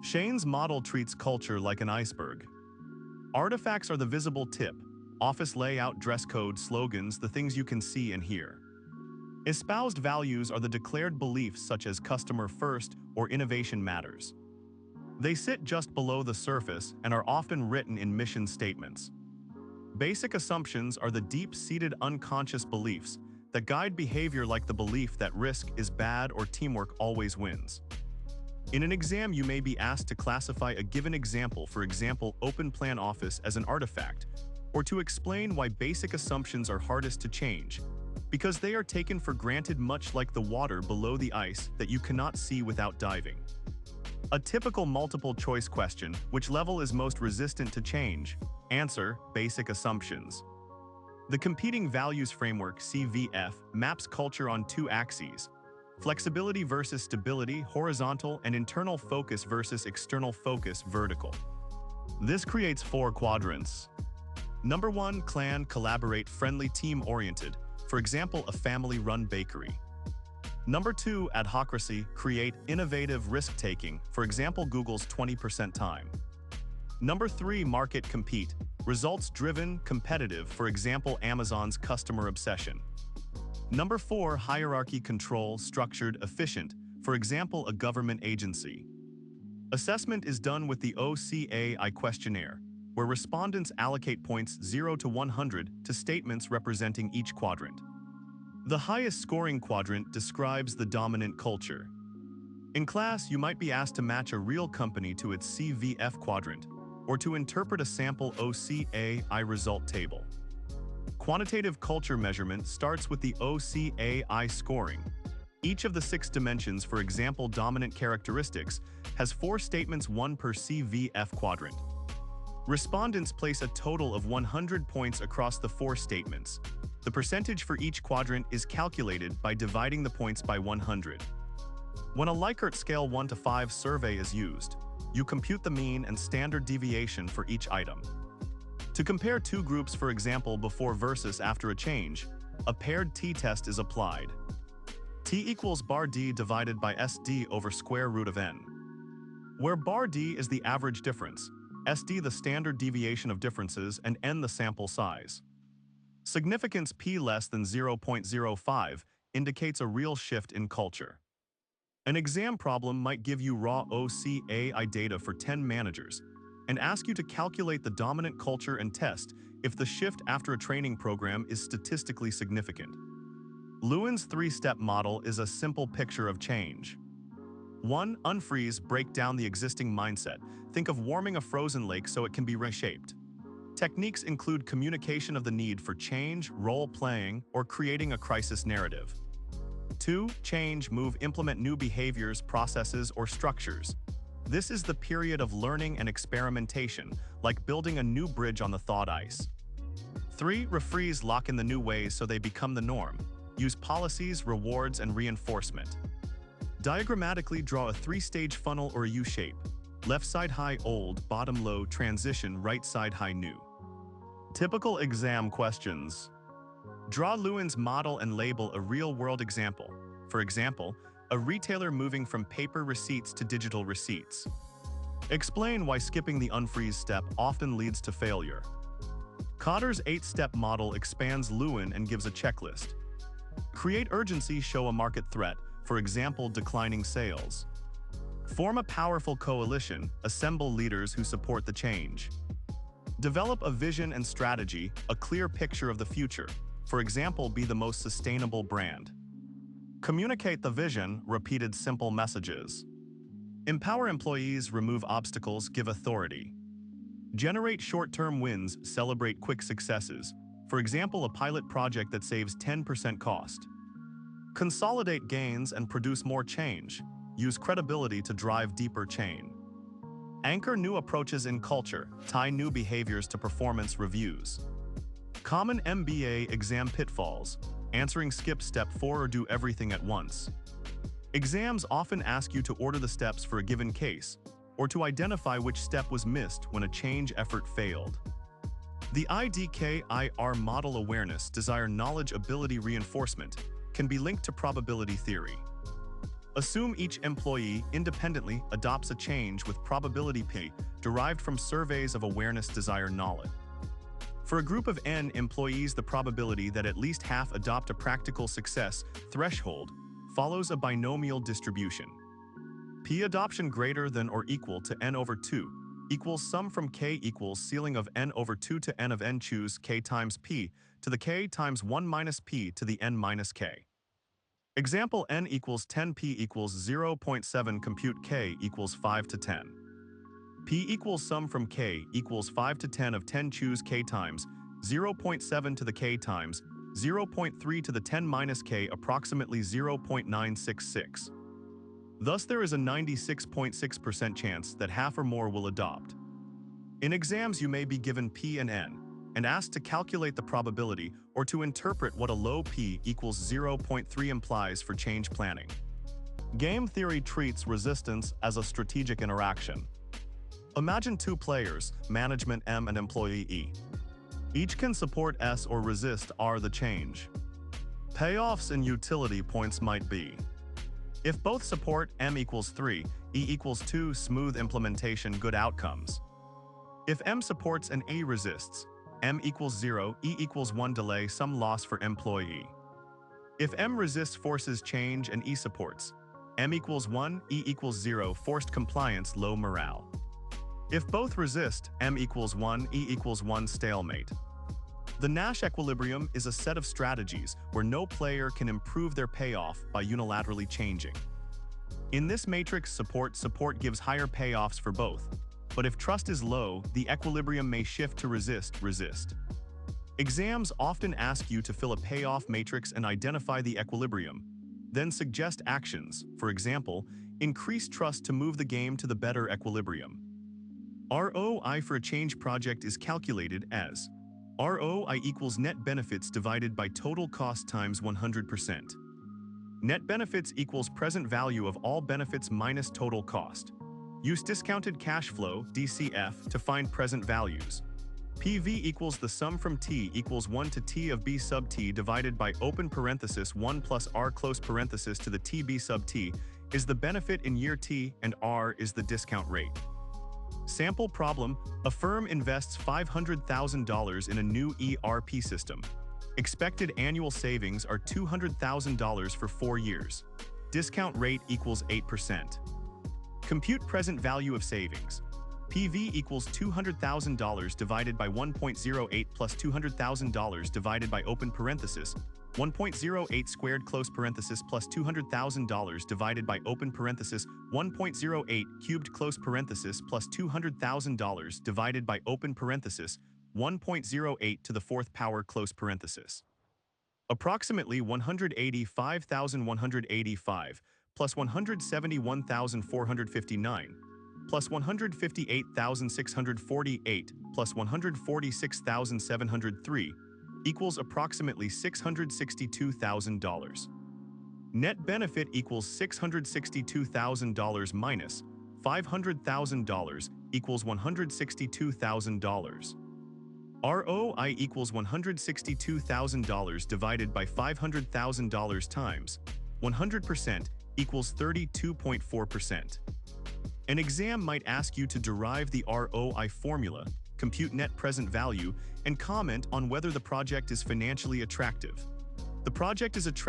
Shane's model treats culture like an iceberg. Artifacts are the visible tip, office layout, dress code, slogans, the things you can see and hear. Espoused values are the declared beliefs such as customer first or innovation matters. They sit just below the surface and are often written in mission statements. Basic assumptions are the deep-seated unconscious beliefs that guide behavior, like the belief that risk is bad or teamwork always wins. In an exam, you may be asked to classify a given example, for example, open plan office, as an artifact, or to explain why basic assumptions are hardest to change, because they are taken for granted, much like the water below the ice that you cannot see without diving. A typical multiple-choice question: which level is most resistant to change? Answer: basic assumptions. The competing values framework, CVF, maps culture on two axes: flexibility versus stability, horizontal, and internal focus versus external focus, vertical. This creates 4 quadrants. Number 1, clan, collaborate, friendly, team-oriented, for example, a family-run bakery. Number 2, adhocracy, create, innovative, risk-taking, for example, Google's 20% time. Number 3, market, compete, results-driven, competitive, for example, Amazon's customer obsession. Number 4, hierarchy, control, structured, efficient, for example, a government agency. Assessment is done with the OCAI questionnaire, where respondents allocate points 0 to 100 to statements representing each quadrant. The highest scoring quadrant describes the dominant culture. In class, you might be asked to match a real company to its CVF quadrant, or to interpret a sample OCAI result table. Quantitative culture measurement starts with the OCAI scoring. Each of the 6 dimensions, for example, dominant characteristics, has 4 statements, 1 per CVF quadrant. Respondents place a total of 100 points across the 4 statements. The percentage for each quadrant is calculated by dividing the points by 100. When a Likert scale 1 to 5 survey is used, you compute the mean and standard deviation for each item. To compare 2 groups, for example, before versus after a change, a paired t-test is applied. T equals bar d divided by SD over square root of n, where bar d is the average difference, SD the standard deviation of differences, and n the sample size. Significance p less than 0.05 indicates a real shift in culture. An exam problem might give you raw OCAI data for 10 managers and ask you to calculate the dominant culture and test if the shift after a training program is statistically significant. Lewin's 3-step model is a simple picture of change. 1. Unfreeze, break down the existing mindset. Think of warming a frozen lake so it can be reshaped. Techniques include communication of the need for change, role-playing, or creating a crisis narrative. 2. Change, move, implement new behaviors, processes, or structures. This is the period of learning and experimentation, like building a new bridge on the thawed ice. 3. Refreeze, lock in the new ways so they become the norm. Use policies, rewards, and reinforcement. Diagrammatically draw a 3-stage funnel or a U-shape. Left side high, old, bottom low, transition, right side high, new. Typical exam questions. Draw Lewin's model and label a real-world example. For example, a retailer moving from paper receipts to digital receipts. Explain why skipping the unfreeze step often leads to failure. Cotter's 8-step model expands Lewin and gives a checklist. Create urgency, show a market threat, for example, declining sales. Form a powerful coalition, assemble leaders who support the change. Develop a vision and strategy, a clear picture of the future, for example, be the most sustainable brand. Communicate the vision, repeated simple messages. Empower employees, remove obstacles, give authority. Generate short-term wins, celebrate quick successes, for example, a pilot project that saves 10% cost. Consolidate gains and produce more change. Use credibility to drive deeper change. Anchor new approaches in culture, tie new behaviors to performance reviews. Common MBA exam pitfalls, answering skip step 4 or do everything at once. Exams often ask you to order the steps for a given case, or to identify which step was missed when a change effort failed. The IDKIR model awareness, desire, knowledge, ability, reinforcement can be linked to probability theory. Assume each employee independently adopts a change with probability P derived from surveys of awareness desire knowledge. For a group of N employees, the probability that at least half adopt a practical success threshold follows a binomial distribution. P adoption greater than or equal to N over 2 equals sum from K equals ceiling of N over 2 to N of N. Choose K times P to the K times 1 minus P to the N minus K. Example: N equals 10, P equals 0.7. Compute K equals 5 to 10. P equals sum from K equals 5 to 10 of 10. Choose K times 0.7 to the K times 0.3 to the 10 minus K, approximately 0.966. Thus, there is a 96.6% chance that half or more will adopt. In exams, you may be given P and N and asked to calculate the probability or to interpret what a low P equals 0.3 implies for change planning. Game theory treats resistance as a strategic interaction. Imagine two players, management M and employee E. Each can support S or resist R the change. Payoffs and utility points might be: if both support, M equals 3, E equals 2, smooth implementation, good outcomes. If M supports and E resists, M equals 0, E equals 1, delay, some loss for employee. If M resists, forces change, and E supports, M equals 1, E equals 0, forced compliance, low morale. If both resist, M equals 1, E equals 1, stalemate. The Nash equilibrium is a set of strategies where no player can improve their payoff by unilaterally changing. In this matrix, support gives higher payoffs for both, but if trust is low, the equilibrium may shift to resist. Exams often ask you to fill a payoff matrix and identify the equilibrium, then suggest actions. For example, increase trust to move the game to the better equilibrium. ROI for a change project is calculated as ROI equals net benefits divided by total cost times 100%. Net benefits equals present value of all benefits minus total cost. Use discounted cash flow, DCF, to find present values. PV equals the sum from T equals 1 to T of B sub T divided by open parenthesis 1 plus R close parenthesis to the T. B sub T is the benefit in year T and R is the discount rate. Sample problem: a firm invests $500,000 in a new ERP system. Expected annual savings are $200,000 for 4 years. Discount rate equals 8%. Compute present value of savings. PV equals $200,000 divided by 1.08 plus $200,000 divided by open parenthesis 1.08 squared close parenthesis plus $200,000 divided by open parenthesis 1.08 cubed close parenthesis plus $200,000 divided by open parenthesis 1.08 to the fourth power close parenthesis. Approximately 185,185 plus 171,459 plus 158,648 plus 146,703 equals approximately $662,000. Net benefit equals $662,000 minus $500,000 equals $162,000. ROI equals $162,000 divided by $500,000 times 100% equals 32.4%. An exam might ask you to derive the ROI formula, compute net present value, and comment on whether the project is financially attractive. The project is attractive